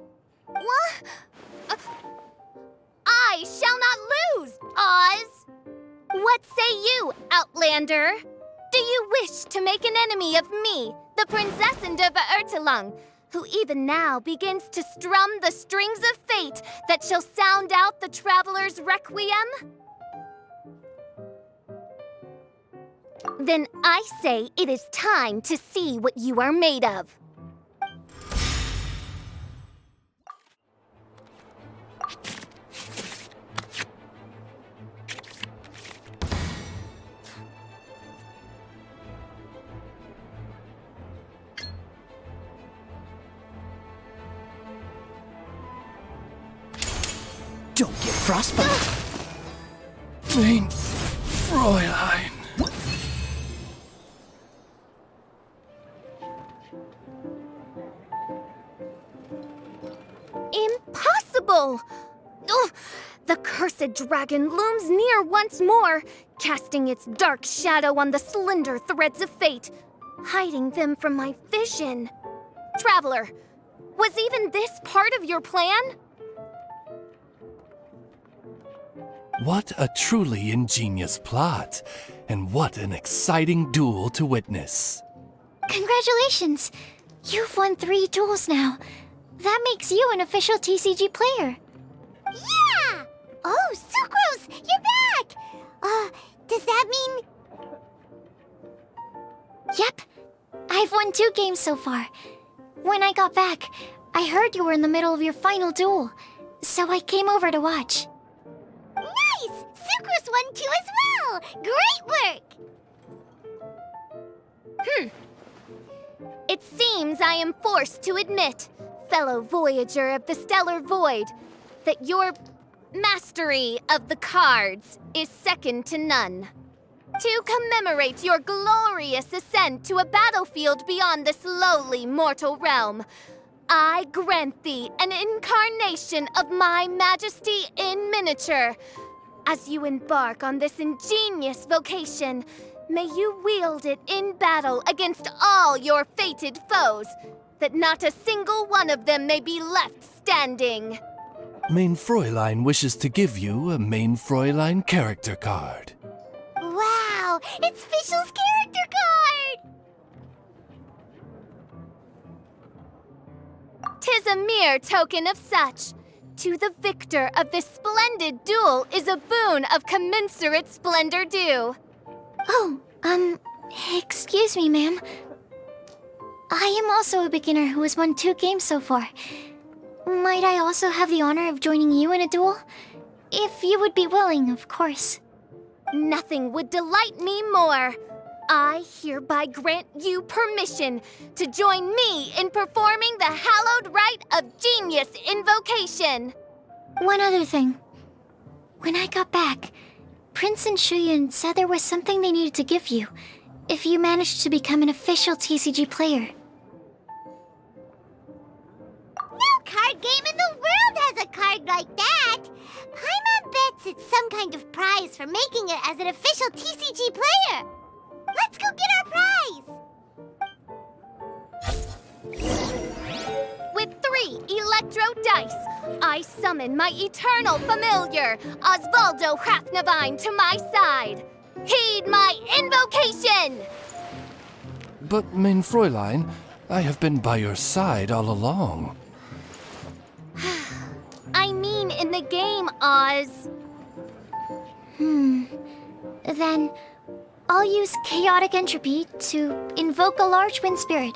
What? I shall not lose, Oz! What say you, Outlander? Do you wish to make an enemy of me, the Prinzessin of Ertelung, who even now begins to strum the strings of fate that shall sound out the Traveler's Requiem? Then I say it is time to see what you are made of. Don't get frostbite. Mein Fräulein. Impossible! Ugh, the cursed dragon looms near once more, casting its dark shadow on the slender threads of fate, hiding them from my vision. Traveler, was even this part of your plan? What a truly ingenious plot, and what an exciting duel to witness. Congratulations! You've won 3 duels now. That makes you an official TCG player. Yeah! Oh, Sucrose, you're back! Does that mean... Yep. I've won 2 games so far. When I got back, I heard you were in the middle of your final duel, so I came over to watch. Nice! Sucrose won 2 as well! Great work! It seems I am forced to admit, fellow voyager of the stellar void, that your mastery of the cards is second to none. To commemorate your glorious ascent to a battlefield beyond this lowly mortal realm, I grant thee an incarnation of my majesty in miniature. As you embark on this ingenious vocation, may you wield it in battle against all your fated foes, that not a single one of them may be left standing. Mein Fräulein wishes to give you a Mein Fräulein character card. Wow! It's Fischl's character card! 'Tis a mere token of such. To the victor of this splendid duel is a boon of commensurate splendor due. Oh, excuse me, ma'am. I am also a beginner who has won 2 games so far. Might I also have the honor of joining you in a duel? If you would be willing, of course. Nothing would delight me more. I hereby grant you permission to join me in performing the hallowed rite of genius invocation. One other thing. When I got back, Prince and Shuyan said there was something they needed to give you if you managed to become an official TCG player. No card game in the world has a card like that! Paimon bets it's some kind of prize for making it as an official TCG player! Let's go get our prize! With 3 electro dice, I summon my eternal familiar, Osvaldo Hrafnavine, to my side. Heed my invocation! But, Mein Fräulein, I have been by your side all along. I mean in the game, Oz. Then, I'll use Chaotic Entropy to invoke a large wind spirit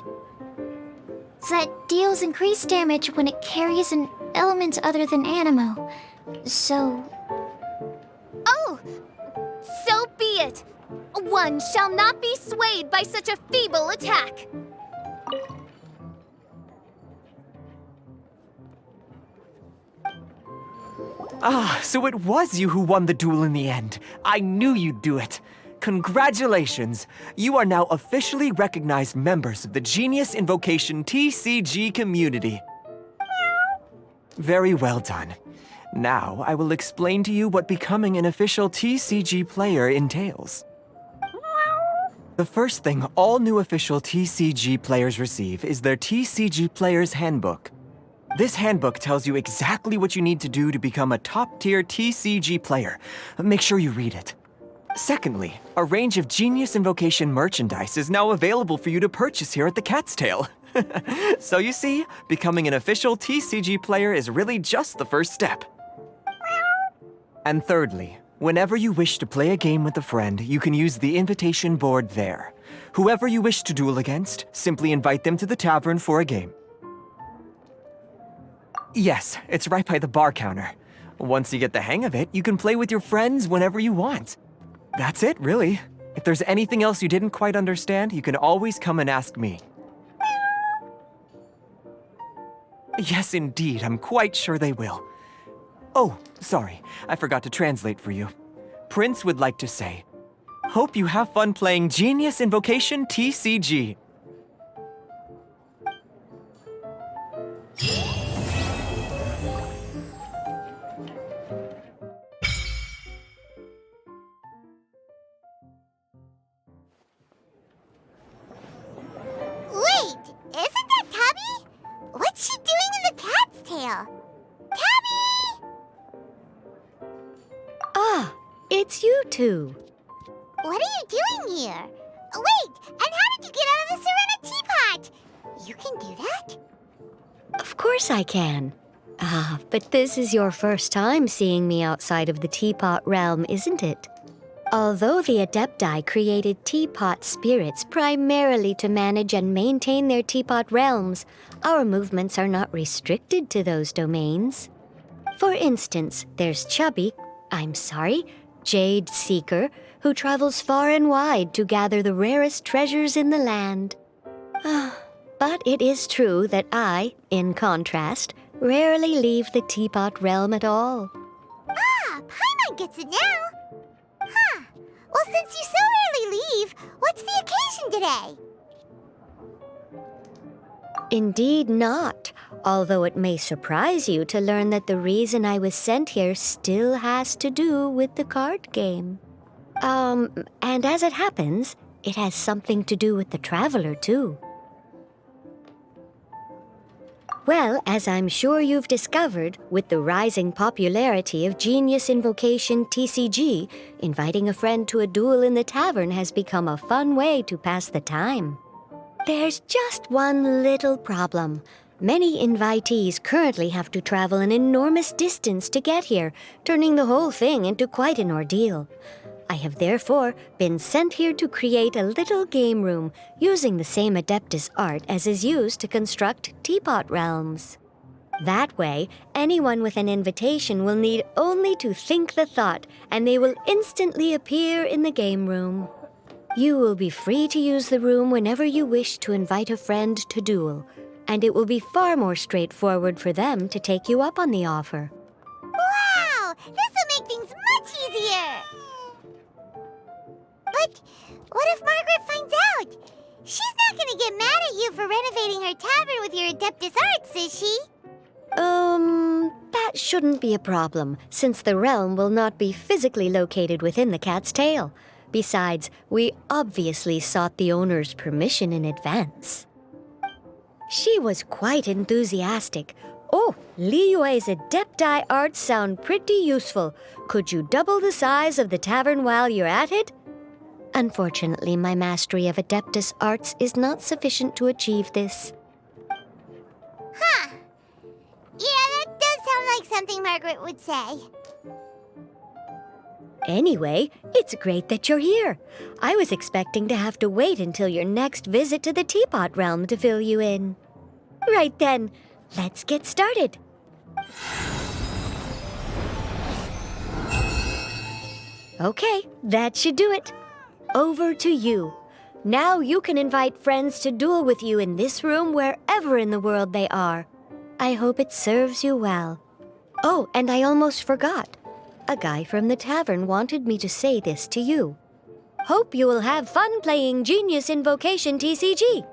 that deals increased damage when it carries an element other than Animo. So... Oh! So be it! One shall not be swayed by such a feeble attack. Ah, so it was you who won the duel in the end. I knew you'd do it. Congratulations! You are now officially recognized members of the Genius Invocation TCG community. Very well done. Now, I will explain to you what becoming an official TCG player entails. The first thing all new official TCG players receive is their TCG Player's Handbook. This handbook tells you exactly what you need to do to become a top-tier TCG player. Make sure you read it. Secondly, a range of Genius Invocation merchandise is now available for you to purchase here at the Cat's Tail. So you see, becoming an official TCG player is really just the first step. And thirdly, whenever you wish to play a game with a friend, you can use the invitation board there. Whoever you wish to duel against, simply invite them to the tavern for a game. Yes, it's right by the bar counter. Once you get the hang of it, you can play with your friends whenever you want. That's it, really. If there's anything else you didn't quite understand, you can always come and ask me. Yes, indeed, I'm quite sure they will. Oh, sorry, I forgot to translate for you. Prince would like to say, hope you have fun playing Genius Invocation TCG. Wait, isn't that Tabby? What's she doing in the cat's tail? Tabby! Ah, it's you two. What are you doing here? Wait, and how did you get out of the Serena teapot? You can do that? Of course I can. Ah, but this is your first time seeing me outside of the teapot realm, isn't it? Although the Adepti created teapot spirits primarily to manage and maintain their teapot realms, our movements are not restricted to those domains. For instance, there's Jade Seeker, who travels far and wide to gather the rarest treasures in the land. But it is true that I, in contrast, rarely leave the teapot realm at all. Ah, Paimon gets it now. Huh. Well, since you so rarely leave, what's the occasion today? Indeed not, although it may surprise you to learn that the reason I was sent here still has to do with the card game. And as it happens, it has something to do with the Traveler, too. Well, as I'm sure you've discovered, with the rising popularity of Genius Invocation TCG, inviting a friend to a duel in the tavern has become a fun way to pass the time. There's just one little problem. Many invitees currently have to travel an enormous distance to get here, turning the whole thing into quite an ordeal. I have therefore been sent here to create a little game room using the same Adeptus art as is used to construct teapot realms. That way, anyone with an invitation will need only to think the thought, and they will instantly appear in the game room. You will be free to use the room whenever you wish to invite a friend to duel, and it will be far more straightforward for them to take you up on the offer. Wow! This will make things much easier! But what if Margaret finds out? She's not gonna get mad at you for renovating her tavern with your Adeptus arts, is she? That shouldn't be a problem, since the realm will not be physically located within the Cat's Tail. Besides, we obviously sought the owner's permission in advance. She was quite enthusiastic. Oh, Liyue's Adepti arts sound pretty useful. Could you double the size of the tavern while you're at it? Unfortunately, my mastery of Adeptus arts is not sufficient to achieve this. Huh. Yeah, that does sound like something Margaret would say. Anyway, it's great that you're here. I was expecting to have to wait until your next visit to the Teapot Realm to fill you in. Right then, let's get started. Okay, that should do it. over to you. Now you can invite friends to duel with you in this room wherever in the world they are. I hope it serves you well. Oh, and I almost forgot. A guy from the tavern wanted me to say this to you. Hope you will have fun playing Genius Invocation TCG.